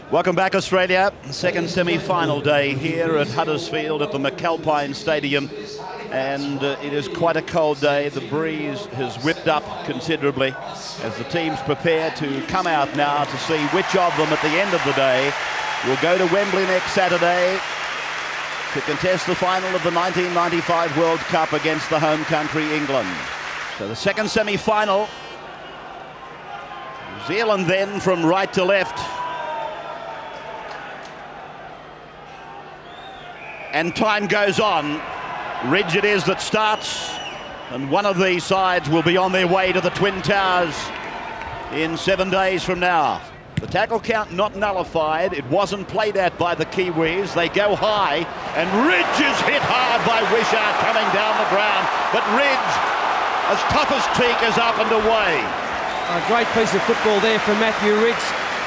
Welcome back, Australia. Second semi-final day here at Huddersfield at the McAlpine Stadium. And it is quite a cold day. The breeze has whipped up considerably as the teams prepare to come out now to see which of them at the end of the day will go to Wembley next Saturday to contest the final of the 1995 World Cup against the home country, England. So the second semi-final. New Zealand then from right to left. And time goes on. Ridge it is that starts, and one of these sides will be on their way to the Twin Towers in 7 days from now. The tackle count not nullified. It wasn't played at by the Kiwis. They go high, and Ridge is hit hard by Wishart coming down the ground. But Ridge, as tough as teak, is up and away. A great piece of football there from Matthew Ridge.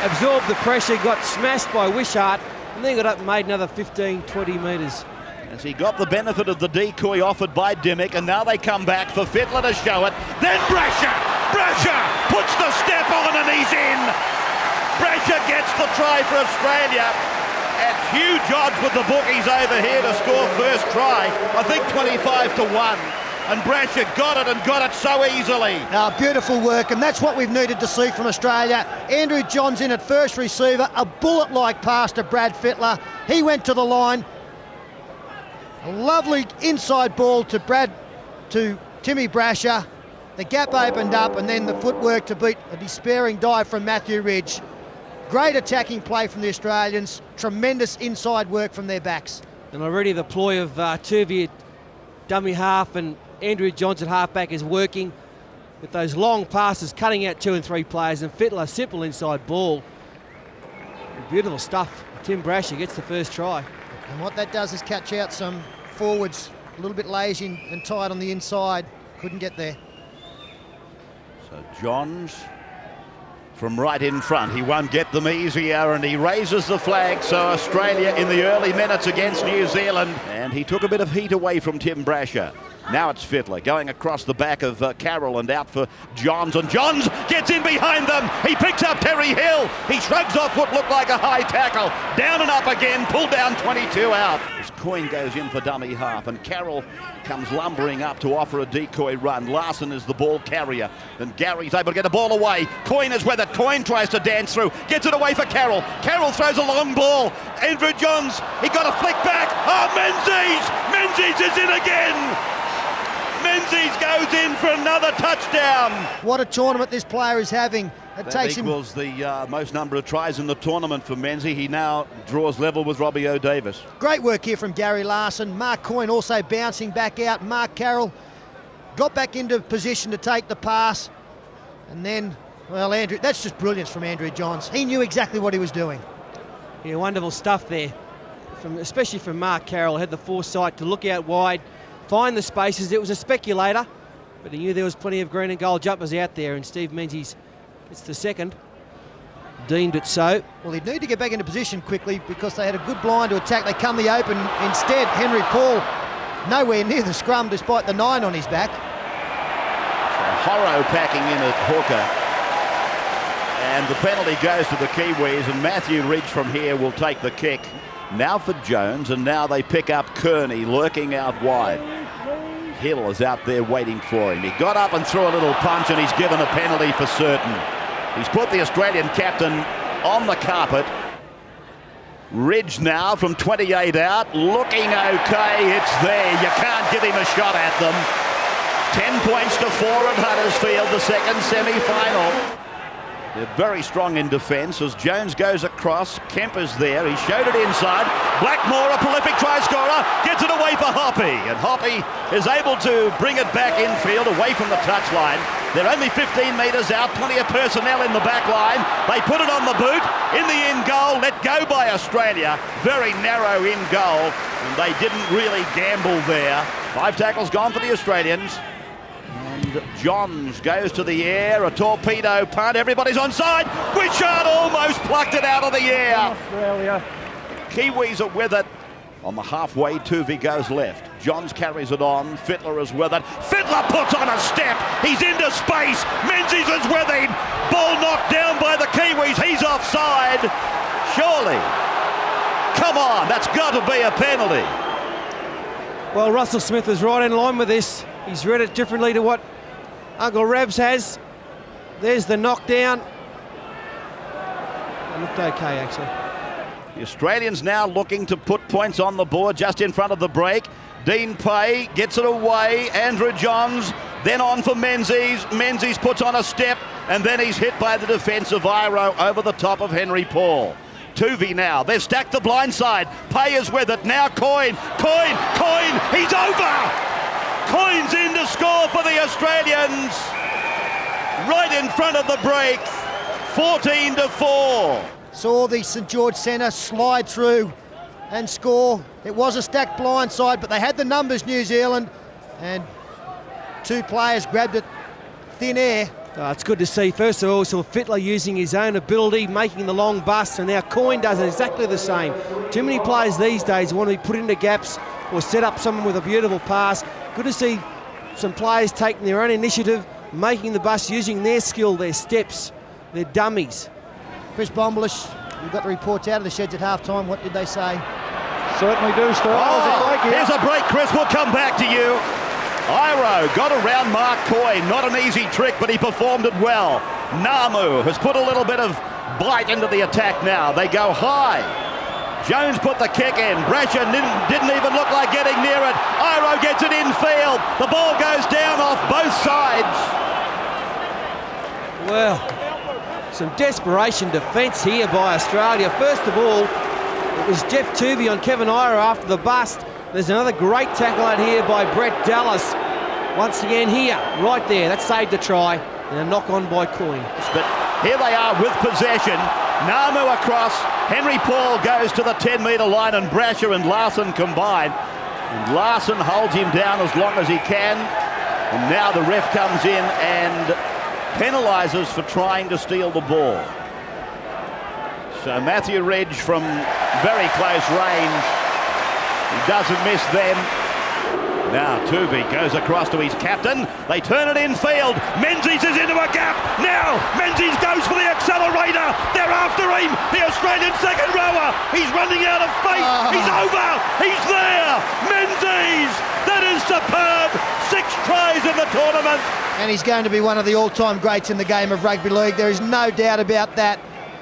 Absorbed the pressure, got smashed by Wishart, and then got up and made another 15, 20 metres. As he got the benefit of the decoy offered by Dimmick, and now they come back for Fittler to show it. Then Brasher puts the step on and he's in. Brasher gets the try for Australia. At huge odds with the bookies over here to score first try. I think 25-1. And Brasher got it and got it so easily. Beautiful work, and that's what we've needed to see from Australia. Andrew Johns in at first receiver, a bullet-like pass to Brad Fittler. He went to the line. A lovely inside ball to Timmy Brasher. The gap opened up, and then the footwork to beat a despairing dive from Matthew Ridge. Great attacking play from the Australians. Tremendous inside work from their backs. And already the ploy of Turvey at dummy half and Andrew Johns at halfback is working with those long passes, cutting out 2 and 3 players, and Fittler, simple inside ball. Beautiful stuff. Tim Brasher gets the first try. And what that does is catch out some forwards a little bit lazy and tight on the inside. Couldn't get there. So Johns from right in front. He won't get them easier, and he raises the flag. So Australia in the early minutes against New Zealand. And he took a bit of heat away from Tim Brasher. Now it's Fittler going across the back of Carroll and out for Johns, and Johns gets in behind them. He picks up Terry Hill. He shrugs off what looked like a high tackle. Down and up again, pulled down 22 out. As Coyne goes in for dummy half, and Carroll comes lumbering up to offer a decoy run. Larson is the ball carrier, and Gary's able to get the ball away. Coyne is with it. Coyne tries to dance through, gets it away for Carroll. Carroll throws a long ball. Andrew Johns, he got a flick back. Oh, Menzies is in again. Menzies goes in for another touchdown. What a tournament this player is having. That equals the most number of tries in the tournament for Menzies. He now draws level with Robbie O'Davis. Great work here from Gary Larson. Mark Coyne also bouncing back out. Mark Carroll got back into position to take the pass. And then, well, Andrew, that's just brilliance from Andrew Johns. He knew exactly what he was doing. Yeah, wonderful stuff there, especially from Mark Carroll. Had the foresight to look out wide, find the spaces. It was a speculator, but he knew there was plenty of green and gold jumpers out there, and Steve Menzies gets the second. Deemed it so. Well, he'd need to get back into position quickly because they had a good blind to attack. They come the open. Instead, Henry Paul nowhere near the scrum despite the 9 on his back. So Horrow packing in at hooker. And the penalty goes to the Kiwis, and Matthew Ridge from here will take the kick. Now for Jones, and now they pick up Kearney lurking out wide. Hill is out there waiting for him. He got up and threw a little punch, and he's given a penalty for certain. He's put the Australian captain on the carpet. Ridge now from 28 out, looking okay. It's there. You can't give him a shot at them. 10 points to 4 at Huddersfield, the second semi-final. They're very strong in defence as Jones goes across. Kemper's there. He showed it inside. Blackmore, a prolific try scorer, gets it away for Hoppy. And Hoppy is able to bring it back infield away from the touchline. They're only 15 metres out. Plenty of personnel in the back line. They put it on the boot. In the in goal. Let go by Australia. Very narrow in goal. And they didn't really gamble there. 5 tackles gone for the Australians. And Johns goes to the air, a torpedo punt, everybody's onside. Wishart almost plucked it out of the air. Australia. Kiwis are with it. On the halfway, Tuvey goes left. Johns carries it on. Fittler is with it. Fittler puts on a step. He's into space. Menzies is with him. Ball knocked down by the Kiwis. He's offside. Surely. Come on, that's got to be a penalty. Well, Russell Smith was right in line with this. He's read it differently to what Uncle Rabs has. There's the knockdown. It looked okay, actually. The Australians now looking to put points on the board just in front of the break. Dean Pay gets it away. Andrew Johns then on for Menzies. Menzies puts on a step and then he's hit by the defensive Iro over the top of Henry Paul. Tuvey now. They've stacked the blind side. Pay is with it. Now Coyne. He's over. Coyne's in to score for the Australians. Right in front of the break. 14-4. Saw the St George centre slide through and score. It was a stacked blind side, but they had the numbers, New Zealand, and two players grabbed it thin air. It's good to see. First of all, saw Fittler using his own ability, making the long bust, and now Coyne does exactly the same. Too many players these days want to be put into gaps or set up someone with a beautiful pass. Good to see some players taking their own initiative, making the bust, using their skill, their steps, their dummies. Chris Bomblish, we got the reports out of the sheds at half-time. What did they say? Certainly do, Stu. Here's a break, Chris. We'll come back to you. Iro got around Mark Coyne. Not an easy trick, but he performed it well. Namu has put a little bit of bite into the attack now. They go high. Jones put the kick in. Brasher didn't even look like getting near it. Iro gets it infield. The ball goes down off both sides. Well, some desperation defence here by Australia. First of all, it was Jeff Tuvey on Kevin Iro after the bust. There's another great tackle out here by Brett Dallas. Once again here, right there. That saved a try. And a knock on by Coyne. But here they are with possession. Namu across. Henry Paul goes to the 10-metre line and Brasher and Larson combine. And Larson holds him down as long as he can. And now the ref comes in and penalises for trying to steal the ball. So Matthew Ridge from very close range. He doesn't miss them. Now Tuvey goes across to his captain. They turn it infield. Menzies is into a gap. Now Menzies goes for the accelerator. They're after him. The Australian second rower. He's running out of faith. He's over. He's there. Menzies. That is superb. 6 tries in the tournament. And he's going to be one of the all-time greats in the game of rugby league. There is no doubt about that.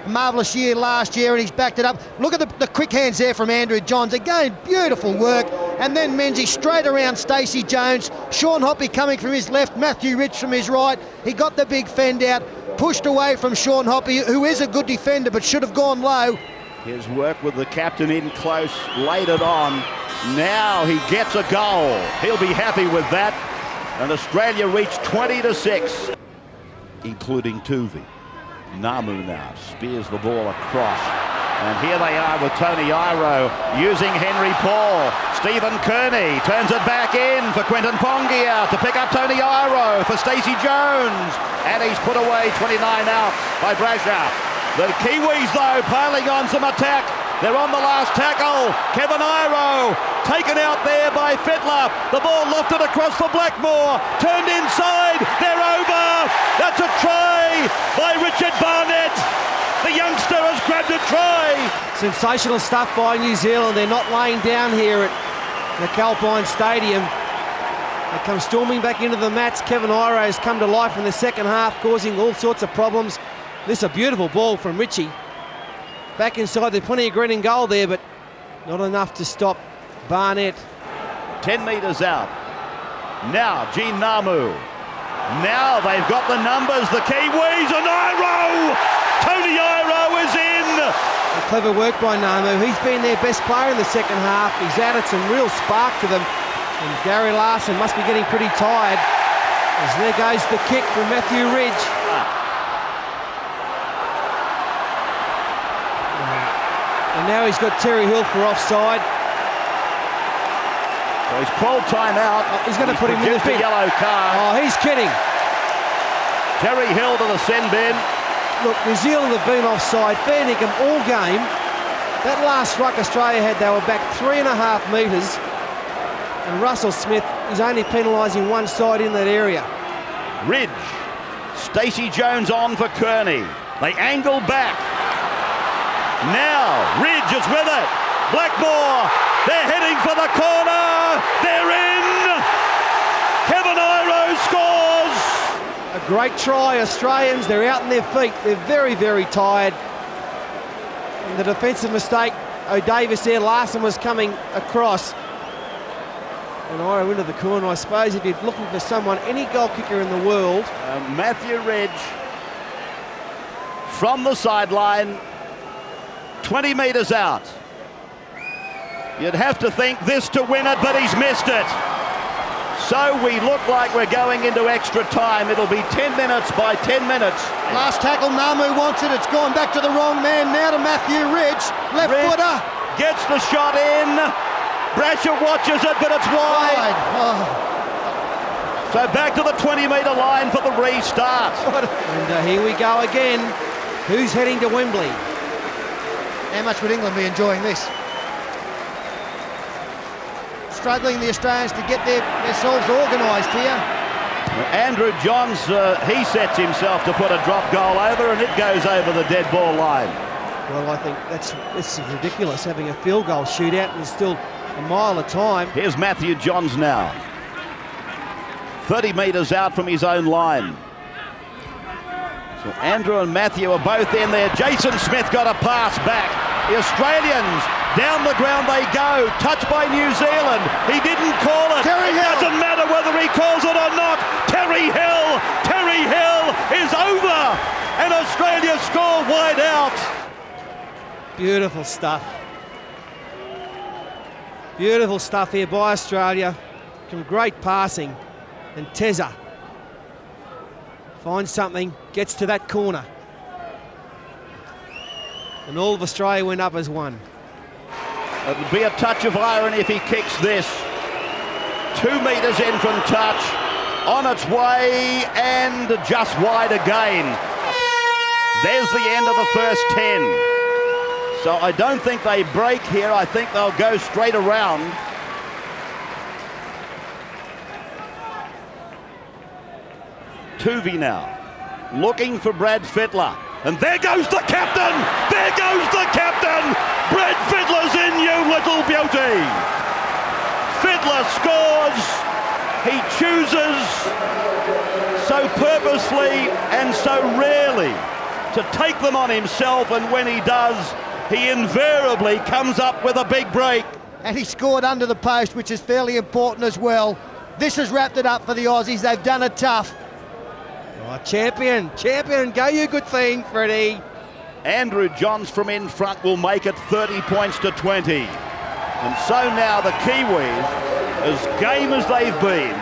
A marvellous year last year and he's backed it up. Look at the quick hands there from Andrew Johns. Again, beautiful work. And then Menzies straight around Stacey Jones. Sean Hoppy coming from his left, Matthew Rich from his right. He got the big fend out, pushed away from Sean Hoppy, who is a good defender but should have gone low. His work with the captain in close, laid it on. Now he gets a goal. He'll be happy with that. And Australia reached 20-6, including Tuvey. Namu now spears the ball across. And here they are with Tony Iro using Henry Paul. Stephen Kearney turns it back in for Quentin Pongia to pick up Tony Iro for Stacey Jones. And he's put away 29 out by Brasher. The Kiwis, though, piling on some attack. They're on the last tackle. Kevin Iro taken out there by Fittler. The ball lofted across for Blackmore. Turned inside. They're over. That's a try by Richard Barnett. The youngster has grabbed a try. Sensational stuff by New Zealand. They're not laying down here at the Calpine Stadium. They come storming back into the mats. Kevin Iro has come to life in the second half, causing all sorts of problems. This is a beautiful ball from Richie. Back inside, there's plenty of green and gold there, but not enough to stop Barnett. 10 metres out. Now, Gene Namu. Now they've got the numbers, the Kiwis, and Iro! Tony Iro is in! A clever work by Namu. He's been their best player in the second half. He's added some real spark to them. And Gary Larson must be getting pretty tired. As there goes the kick from Matthew Ridge. And now he's got Terry Hill for offside. So he's called timeout. He's going to put him in the bin. A yellow card. Oh, he's kidding. Terry Hill to the send bin. Look, New Zealand have been offside. Fair dinkum all game. That last ruck Australia had, they were back 3.5 metres. And Russell Smith is only penalising one side in that area. Ridge. Stacey Jones on for Kearney. They angle back. Now with it. Blackmore, they're heading for the corner. They're in. Kevin Iro scores. A great try, Australians. They're out on their feet. They're very, very tired. And the defensive mistake, O'Davis there, Larson was coming across. And Iro into the corner. I suppose if you're looking for someone, any goal kicker in the world. Matthew Ridge from the sideline, 20 metres out. You'd have to think this to win it, but he's missed it. So we look like we're going into extra time. It'll be 10 minutes by 10 minutes. Last tackle, Namu wants it. It's gone back to the wrong man. Now to Matthew Ridge. Left footer. Gets the shot in. Brasher watches it, but it's wide. Oh. So back to the 20-metre line for the restart. And here we go again. Who's heading to Wembley? How much would England be enjoying this? Struggling, the Australians, to get themselves organised here. Andrew Johns, he sets himself to put a drop goal over, and it goes over the dead ball line. Well, I think that's ridiculous, having a field goal shootout and still a mile of time. Here's Matthew Johns now. 30 metres out from his own line. So Andrew and Matthew are both in there. Jason Smith got a pass back. The Australians, down the ground they go. Touched by New Zealand. He didn't call it. Terry Hill. Doesn't matter whether he calls it or not. Terry Hill is over. And Australia score wide out. Beautiful stuff. Beautiful stuff here by Australia. Some great passing. And Tezza finds something, gets to that corner. And all of Australia went up as one. It'll be a touch of irony if he kicks this. 2 metres in from touch. On its way and just wide again. There's the end of the first 10. So I don't think they break here. I think they'll go straight around. Tuvey now, looking for Brad Fittler. And there goes the captain! There goes the captain! Brad Fittler's in, you little beauty! Fittler scores. He chooses so purposefully and so rarely to take them on himself, and when he does, he invariably comes up with a big break. And he scored under the post, which is fairly important as well. This has wrapped it up for the Aussies. They've done it tough. Oh, champion, go you good thing, Freddie. Andrew Johns from in front will make it 30 points to 20. And so now the Kiwis, as game as they've been,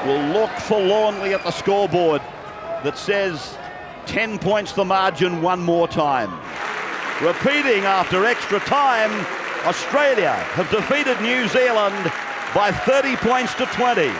will look forlornly at the scoreboard that says 10 points the margin one more time. Repeating after extra time, Australia have defeated New Zealand by 30 points to 20.